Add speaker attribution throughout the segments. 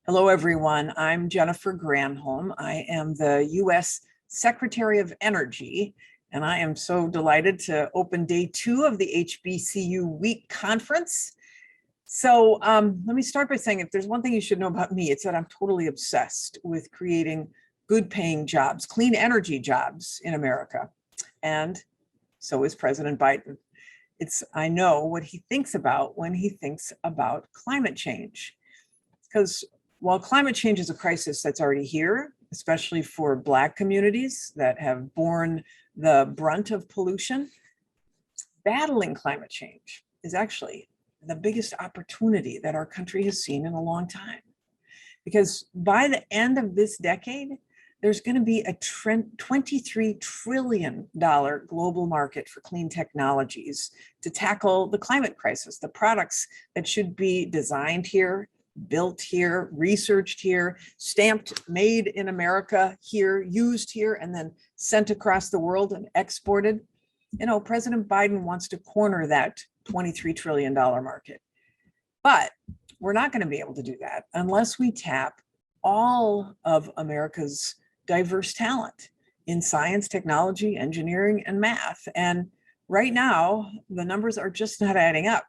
Speaker 1: Hello, everyone. I'm Jennifer Granholm. I am the U.S. Secretary of Energy, and I am so delighted to open day 2 of the HBCU Week Conference. So let me start by saying, if there's one thing you should know about me, it's that I'm totally obsessed with creating good paying jobs, clean energy jobs in America. And so is President Biden. I know what he thinks about when he thinks about climate change. Because while climate change is a crisis that's already here, especially for Black communities that have borne the brunt of pollution, battling climate change is actually the biggest opportunity that our country has seen in a long time. Because by the end of this decade, there's going to be a $23 trillion global market for clean technologies to tackle the climate crisis, the products that should be designed here, built here, researched here, stamped, made in America here, used here, and then sent across the world and exported. You know, President Biden wants to corner that $23 trillion market. But we're not going to be able to do that unless we tap all of America's diverse talent in science, technology, engineering, and math. And right now, the numbers are just not adding up.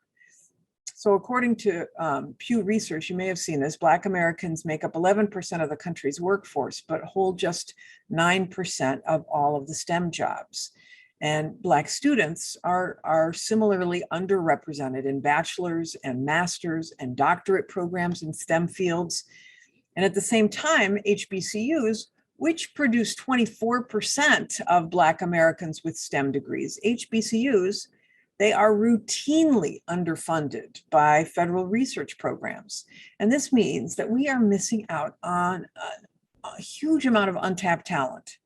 Speaker 1: So according to Pew Research, you may have seen this, Black Americans make up 11% of the country's workforce, but hold just 9% of all of the STEM jobs. And Black students are similarly underrepresented in bachelor's and master's and doctorate programs in STEM fields. And at the same time, HBCUs, which produce 24% of Black Americans with STEM degrees, HBCUs, they are routinely underfunded by federal research programs. And this means that we are missing out on a huge amount of untapped talent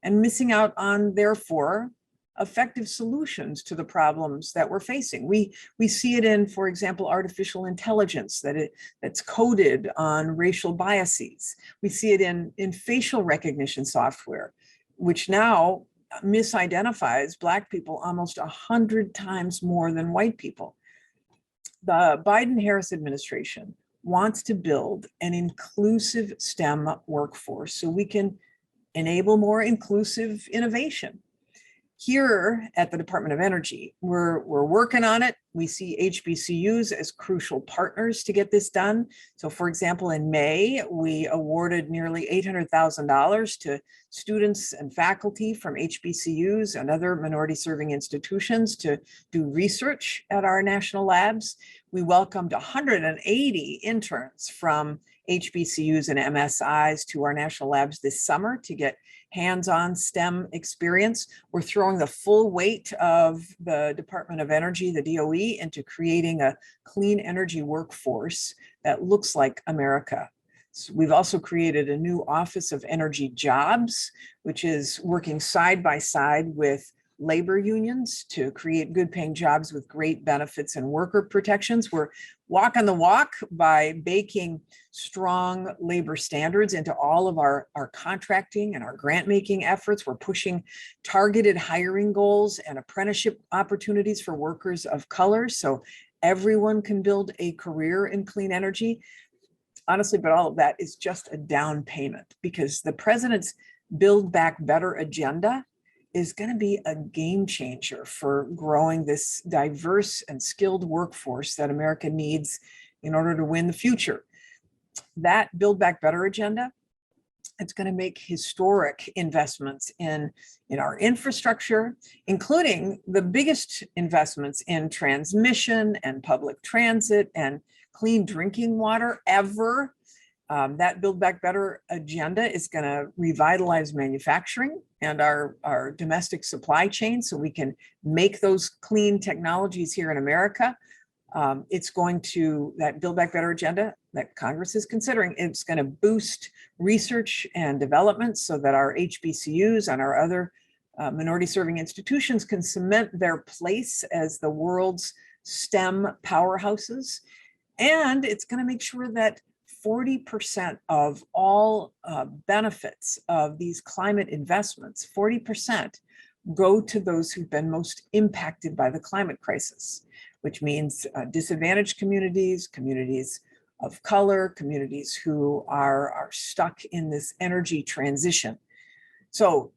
Speaker 1: and missing out on, therefore, effective solutions to the problems that we're facing. We see it in, for example, artificial intelligence that's coded on racial biases. We see it in facial recognition software, which now misidentifies Black people almost 100 times more than white people. The Biden-Harris administration wants to build an inclusive STEM workforce so we can enable more inclusive innovation. Here at the Department of Energy, we're working on it. We see HBCUs as crucial partners to get this done. So for example, in May, we awarded nearly $800,000 to students and faculty from HBCUs and other minority serving institutions to do research at our national labs. We welcomed 180 interns from HBCUs and MSIs to our national labs this summer to get hands-on STEM experience. We're throwing the full weight of the Department of Energy, the DOE, into creating a clean energy workforce that looks like America. So we've also created a new Office of Energy Jobs, which is working side by side with labor unions to create good paying jobs with great benefits and worker protections. We're walking the walk by baking strong labor standards into all of our contracting and our grant making efforts. We're pushing targeted hiring goals and apprenticeship opportunities for workers of color so everyone can build a career in clean energy. Honestly, but all of that is just a down payment because the president's Build Back Better agenda is going to be a game changer for growing this diverse and skilled workforce that America needs in order to win the future. That Build Back Better agenda, it's going to make historic investments in our infrastructure, including the biggest investments in transmission and public transit and clean drinking water ever. That Build Back Better agenda is going to revitalize manufacturing and our domestic supply chain so we can make those clean technologies here in America. It's going to, that Build Back Better agenda that Congress is considering, it's going to boost research and development so that our HBCUs and our other minority serving institutions can cement their place as the world's STEM powerhouses. And it's going to make sure that 40% of all benefits of these climate investments, 40% go to those who've been most impacted by the climate crisis, which means disadvantaged communities, communities of color, communities who are stuck in this energy transition. So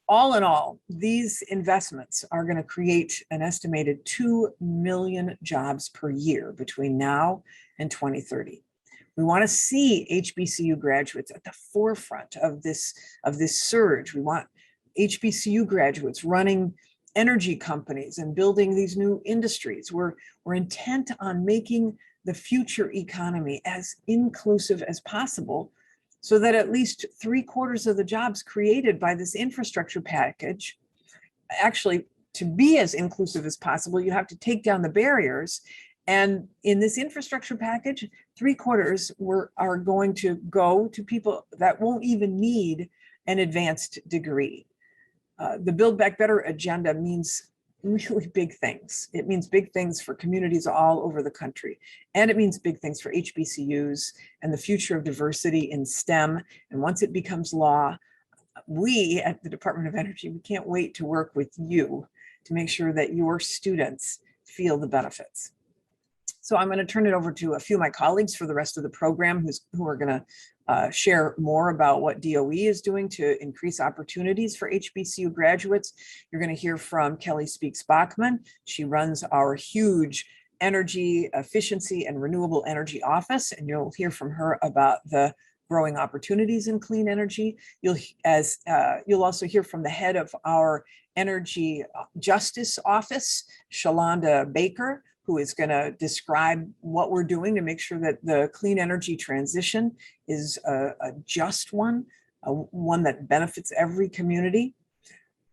Speaker 1: all in all, these investments are going to create an estimated 2 million jobs per year between now and 2030. We want to see HBCU graduates at the forefront of this surge. We want HBCU graduates running energy companies and building these new industries. We're intent on making the future economy as inclusive as possible, so that at least 3/4 of the jobs created by this infrastructure package, actually, to be as inclusive as possible, you have to take down the barriers. And in this infrastructure package, 3/4 are going to go to people that won't even need an advanced degree. The Build Back Better agenda means really big things. It means big things for communities all over the country. And it means big things for HBCUs and the future of diversity in STEM. And once it becomes law, we at the Department of Energy, we can't wait to work with you to make sure that your students feel the benefits. So I'm going to turn it over to a few of my colleagues for the rest of the program who are going to share more about what DOE is doing to increase opportunities for HBCU graduates. You're going to hear from Kelly Speaks-Bachman. She runs our huge energy efficiency and renewable energy office, and you'll hear from her about the growing opportunities in clean energy. You'll also hear from the head of our Energy Justice Office, Shalonda Baker, who is going to describe what we're doing to make sure that the clean energy transition is a just one, one that benefits every community.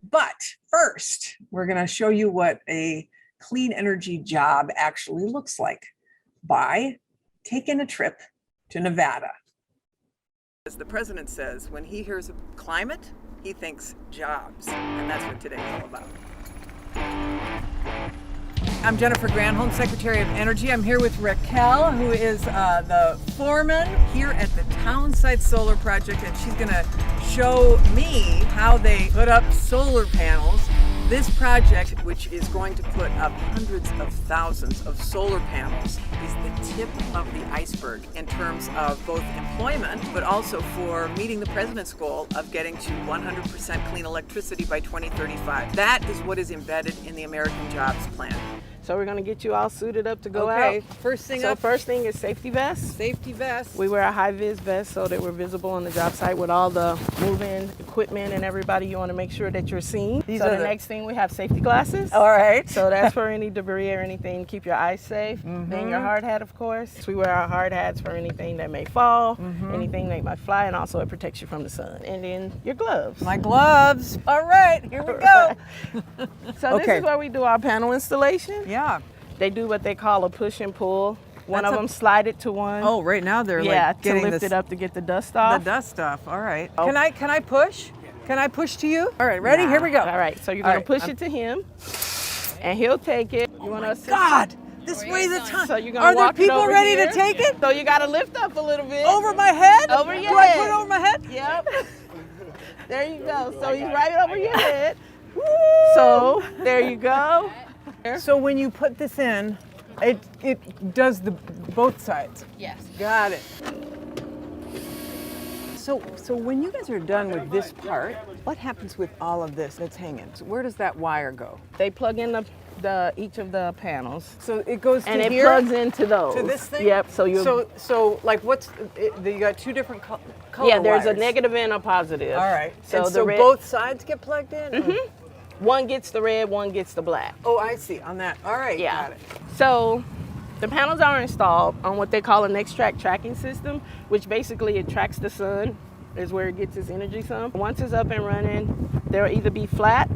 Speaker 1: But first, we're going to show you what a clean energy job actually looks like by taking a trip to Nevada. As the president says, when he hears of climate, he thinks jobs, and that's what today's all about. I'm Jennifer Granholm, Secretary of Energy. I'm here with Raquel, who is the foreman here at the Townsite Solar Project, and she's going to show me how they put up solar panels. This project, which is going to put up hundreds of thousands of solar panels, is the tip of the iceberg in terms of both employment, but also for meeting the president's goal of getting to 100% clean electricity by 2035. That is what is embedded in the American Jobs Plan.
Speaker 2: So we're going to get you all suited up to go out.
Speaker 1: First thing
Speaker 2: first thing is safety vests.
Speaker 1: Safety vests.
Speaker 2: We wear a high-vis vest so that we're visible on the job site with all the moving equipment and everybody. You want to make sure that you're seen. These are the next thing, we have safety glasses.
Speaker 1: All right.
Speaker 2: So that's for any debris or anything to keep your eyes safe.
Speaker 1: Mm-hmm.
Speaker 2: Then your hard hat, of course. We wear our hard hats for anything that may fall, anything that might fly, and also it protects you from the sun. And then your gloves.
Speaker 1: My gloves. All right, here we go.
Speaker 2: So this is where we do our panel installation.
Speaker 1: Yeah.
Speaker 2: They do what they call a push and pull. One of them slide it to one.
Speaker 1: Oh, right now they're like getting
Speaker 2: to lift it up to get the dust off.
Speaker 1: The dust off. All right. Oh. Can I push? Can I push to you? All right, ready? Here we go.
Speaker 2: All right. So you're going to push it to him, and he'll take it. You want to assist?
Speaker 1: God, this weighs a ton.
Speaker 2: So you're going to walk
Speaker 1: there people
Speaker 2: it over
Speaker 1: ready
Speaker 2: here.
Speaker 1: to take it?
Speaker 2: So you got to lift up a little bit.
Speaker 1: Over my head?
Speaker 2: Over your
Speaker 1: Do
Speaker 2: head.
Speaker 1: I put it over my head?
Speaker 2: Yep. There you go. So he's right over your head. So there you go.
Speaker 1: So when you put this in, it does both sides.
Speaker 2: Yes.
Speaker 1: Got it. So when you guys are done with this part, what happens with all of this that's hanging? So where does that wire go?
Speaker 2: They plug in each of the panels.
Speaker 1: So it goes to
Speaker 2: and it
Speaker 1: here?
Speaker 2: plugs into those.
Speaker 1: To this thing?
Speaker 2: Yep. So
Speaker 1: like you got two different color
Speaker 2: yeah, there's
Speaker 1: wires.
Speaker 2: a negative and a positive.
Speaker 1: All right.
Speaker 2: So
Speaker 1: and both sides get plugged in?
Speaker 2: Mm-hmm. One gets the red, one gets the black.
Speaker 1: Oh, I see. On that. All right.
Speaker 2: Yeah.
Speaker 1: Got it.
Speaker 2: So the panels are installed on what they call an extract tracking system, which basically it tracks the sun, is where it gets its energy from. Once it's up and running, they'll either be flat,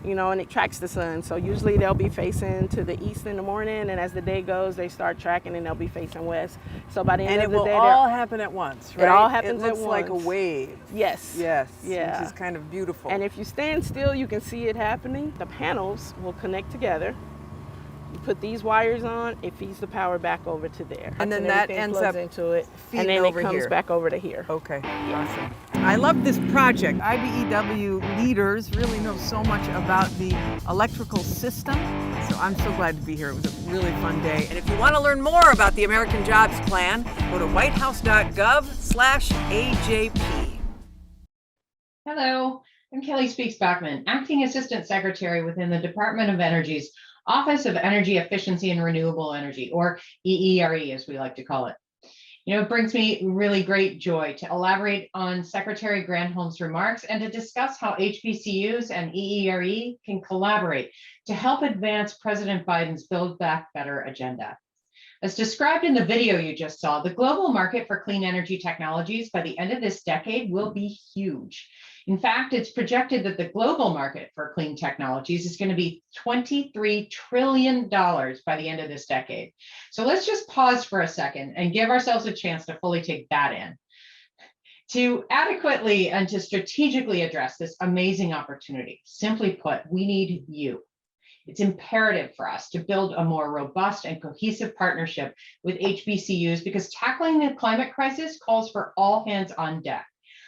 Speaker 2: and it tracks the sun. So usually they'll be facing to the east in the morning, and as the day goes, they start tracking and they'll be facing west. So by the end of the day,
Speaker 1: it will all happen at once, right?
Speaker 2: It all happens at once.
Speaker 1: It looks like a wave.
Speaker 2: Yes.
Speaker 1: Yes.
Speaker 2: Yeah.
Speaker 1: Which is kind of beautiful.
Speaker 2: And if you stand still, you can see it happening. The panels will connect together. You put these wires on, it feeds the power back over to there.
Speaker 1: And then that ends up
Speaker 2: into it,
Speaker 1: feeding
Speaker 2: and then
Speaker 1: over
Speaker 2: it comes
Speaker 1: here.
Speaker 2: back over to here.
Speaker 1: Okay. Awesome. I love this project. IBEW leaders really know so much about the electrical system. So I'm so glad to be here. It was a really fun day. And if you want to learn more about the American Jobs Plan, go to whitehouse.gov/AJP.
Speaker 3: Hello, I'm Kelly Speaks Bachman, Acting Assistant Secretary within the Department of Energy's Office of Energy Efficiency and Renewable Energy, or EERE as we like to call it. It brings me really great joy to elaborate on Secretary Granholm's remarks and to discuss how HBCUs and EERE can collaborate to help advance President Biden's Build Back Better agenda. As described in the video you just saw, the global market for clean energy technologies by the end of this decade will be huge. In fact, it's projected that the global market for clean technologies is going to be $23 trillion by the end of this decade. So let's just pause for a second and give ourselves a chance to fully take that in. To adequately and to strategically address this amazing opportunity, simply put, we need you. It's imperative for us to build a more robust and cohesive partnership with HBCUs because tackling the climate crisis calls for all hands on deck.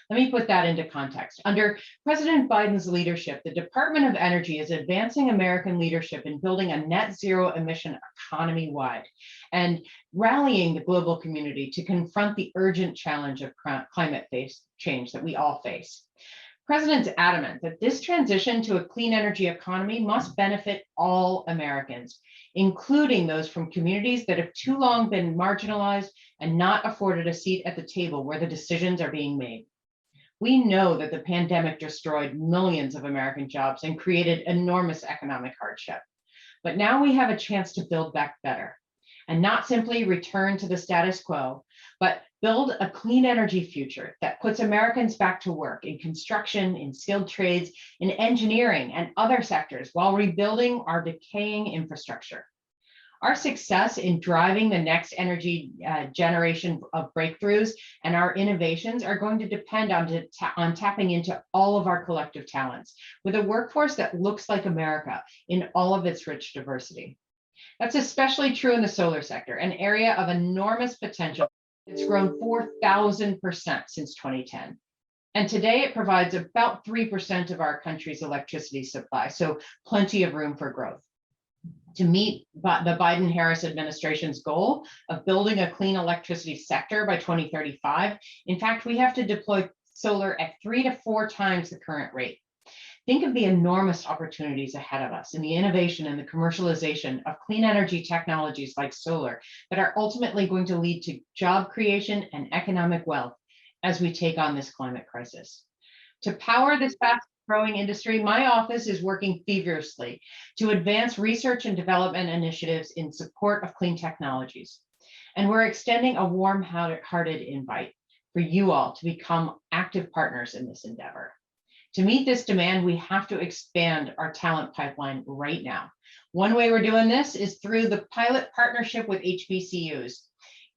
Speaker 3: Let me put that into context. Under President Biden's leadership, the Department of Energy is advancing American leadership in building a net zero emission economy wide and rallying the global community to confront the urgent challenge of climate change that we all face. The President's adamant that this transition to a clean energy economy must benefit all Americans, including those from communities that have too long been marginalized and not afforded a seat at the table where the decisions are being made. We know that the pandemic destroyed millions of American jobs and created enormous economic hardship. But now we have a chance to build back better and not simply return to the status quo, but build a clean energy future that puts Americans back to work in construction, in skilled trades, in engineering, and other sectors while rebuilding our decaying infrastructure. Our success in driving the next energy generation of breakthroughs and our innovations are going to depend on tapping into all of our collective talents with a workforce that looks like America in all of its rich diversity. That's especially true in the solar sector, an area of enormous potential. It's grown 4,000% since 2010. And today it provides about 3% of our country's electricity supply, so plenty of room for growth. To meet the Biden-Harris administration's goal of building a clean electricity sector by 2035, in fact, we have to deploy solar at 3 to 4 times the current rate. Think of the enormous opportunities ahead of us in the innovation and the commercialization of clean energy technologies like solar that are ultimately going to lead to job creation and economic wealth as we take on this climate crisis. To power this fast-growing industry, my office is working feverishly to advance research and development initiatives in support of clean technologies. And we're extending a warm-hearted invite for you all to become active partners in this endeavor. To meet this demand, we have to expand our talent pipeline right now. One way we're doing this is through the pilot partnership with HBCUs.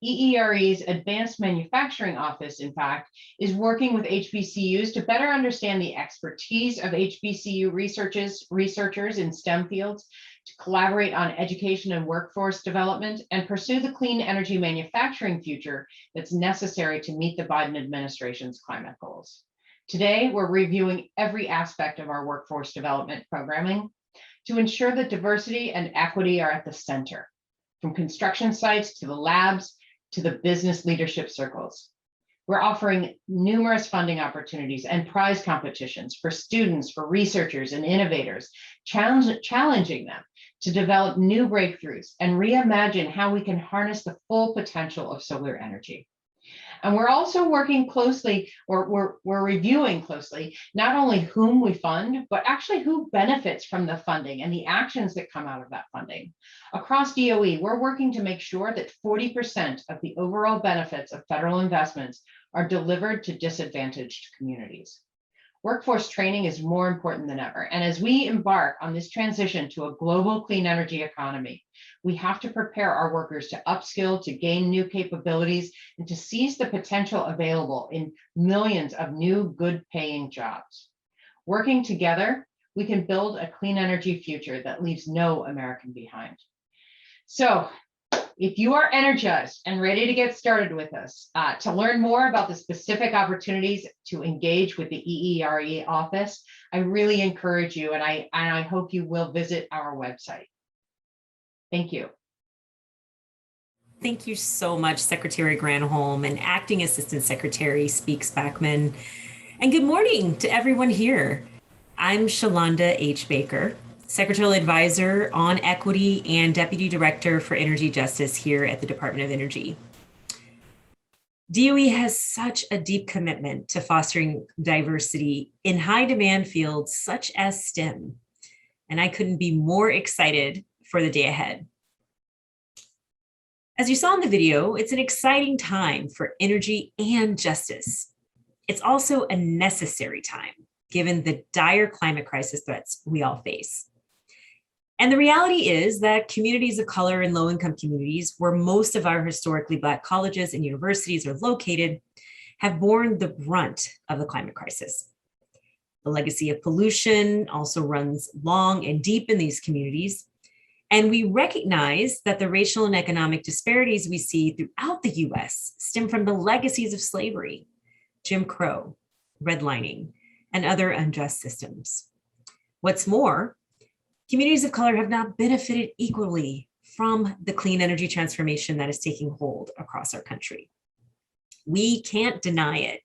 Speaker 3: EERE's Advanced Manufacturing Office, in fact, is working with HBCUs to better understand the expertise of HBCU researchers in STEM fields, to collaborate on education and workforce development, and pursue the clean energy manufacturing future that's necessary to meet the Biden administration's climate goals. Today, we're reviewing every aspect of our workforce development programming to ensure that diversity and equity are at the center, from construction sites to the labs to the business leadership circles. We're offering numerous funding opportunities and prize competitions for students, for researchers and innovators, challenging them to develop new breakthroughs and reimagine how we can harness the full potential of solar energy. And we're also working closely, or we're reviewing closely, not only whom we fund, but actually who benefits from the funding and the actions that come out of that funding. Across DOE, we're working to make sure that 40% of the overall benefits of federal investments are delivered to disadvantaged communities. Workforce training is more important than ever. And as we embark on this transition to a global clean energy economy, we have to prepare our workers to upskill, to gain new capabilities, and to seize the potential available in millions of new good paying jobs. Working together, we can build a clean energy future that leaves no American behind. So if you are energized and ready to get started with us, to learn more about the specific opportunities to engage with the EERE office, I really encourage you, and I hope you will visit our website. Thank you.
Speaker 4: Thank you so much, Secretary Granholm and Acting Assistant Secretary Speaks Backman. And good morning to everyone here. I'm Shalonda H. Baker, Secretarial Advisor on Equity and Deputy Director for Energy Justice here at the Department of Energy. DOE has such a deep commitment to fostering diversity in high demand fields such as STEM, and I couldn't be more excited for the day ahead. As you saw in the video, it's an exciting time for energy and justice. It's also a necessary time, given the dire climate crisis threats we all face. And the reality is that communities of color and low-income communities, where most of our historically Black colleges and universities are located, have borne the brunt of the climate crisis. The legacy of pollution also runs long and deep in these communities. And we recognize that the racial and economic disparities we see throughout the US stem from the legacies of slavery, Jim Crow, redlining, and other unjust systems. What's more, communities of color have not benefited equally from the clean energy transformation that is taking hold across our country. We can't deny it.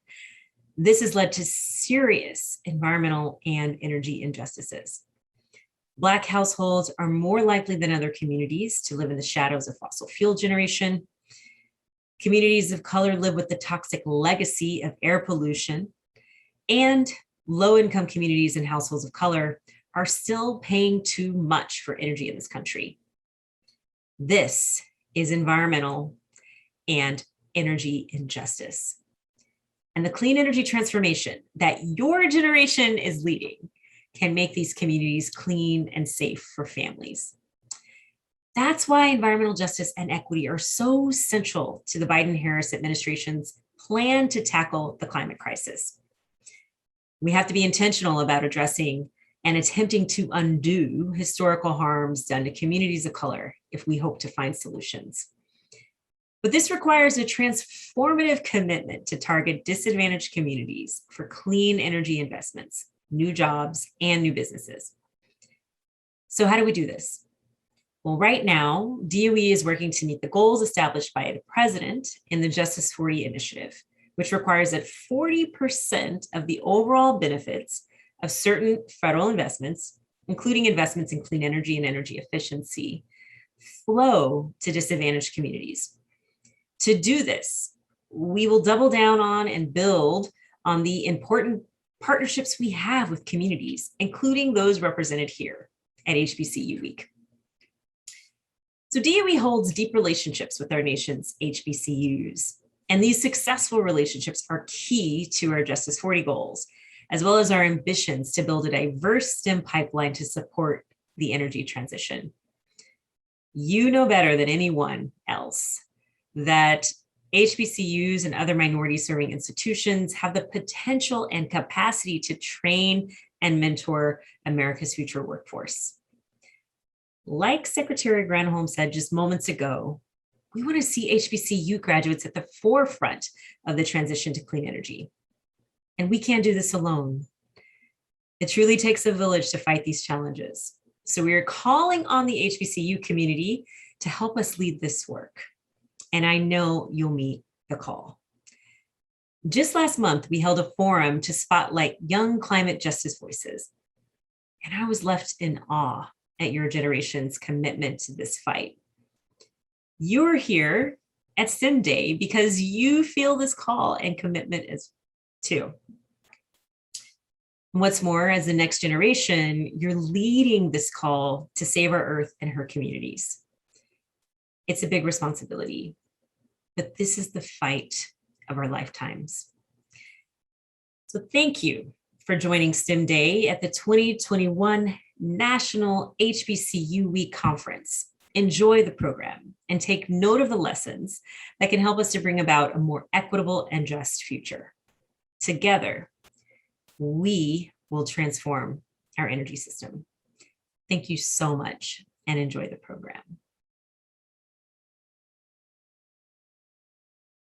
Speaker 4: This has led to serious environmental and energy injustices. Black households are more likely than other communities to live in the shadows of fossil fuel generation. Communities of color live with the toxic legacy of air pollution, and low-income communities and households of color are still paying too much for energy in this country. This is environmental and energy injustice. And the clean energy transformation that your generation is leading can make these communities clean and safe for families. That's why environmental justice and equity are so central to the Biden-Harris administration's plan to tackle the climate crisis. We have to be intentional about addressing and attempting to undo historical harms done to communities of color if we hope to find solutions. But this requires a transformative commitment to target disadvantaged communities for clean energy investments, new jobs, and new businesses. So how do we do this? Well, right now, DOE is working to meet the goals established by the president in the Justice 40 initiative, which requires that 40% of the overall benefits of certain federal investments, including investments in clean energy and energy efficiency, flow to disadvantaged communities. To do this, we will double down on and build on the important partnerships we have with communities, including those represented here at HBCU Week. So DOE holds deep relationships with our nation's HBCUs, and these successful relationships are key to our Justice 40 goals, as well as our ambitions to build a diverse STEM pipeline to support the energy transition. You know better than anyone else that HBCUs and other minority serving institutions have the potential and capacity to train and mentor America's future workforce. Like Secretary Granholm said just moments ago, we want to see HBCU graduates at the forefront of the transition to clean energy. And we can't do this alone. It truly takes a village to fight these challenges. So we are calling on the HBCU community to help us lead this work. And I know you'll meet the call. Just last month, we held a forum to spotlight young climate justice voices. And I was left in awe at your generation's commitment to this fight. You're here at STEM Day because you feel this call and commitment as too. What's more, as the next generation, you're leading this call to save our Earth and her communities. It's a big responsibility, but this is the fight of our lifetimes. So thank you for joining STEM Day at the 2021 National HBCU Week Conference. Enjoy the program and take note of the lessons that can help us to bring about a more equitable and just future. Together, we will transform our energy system. Thank you so much and enjoy the program.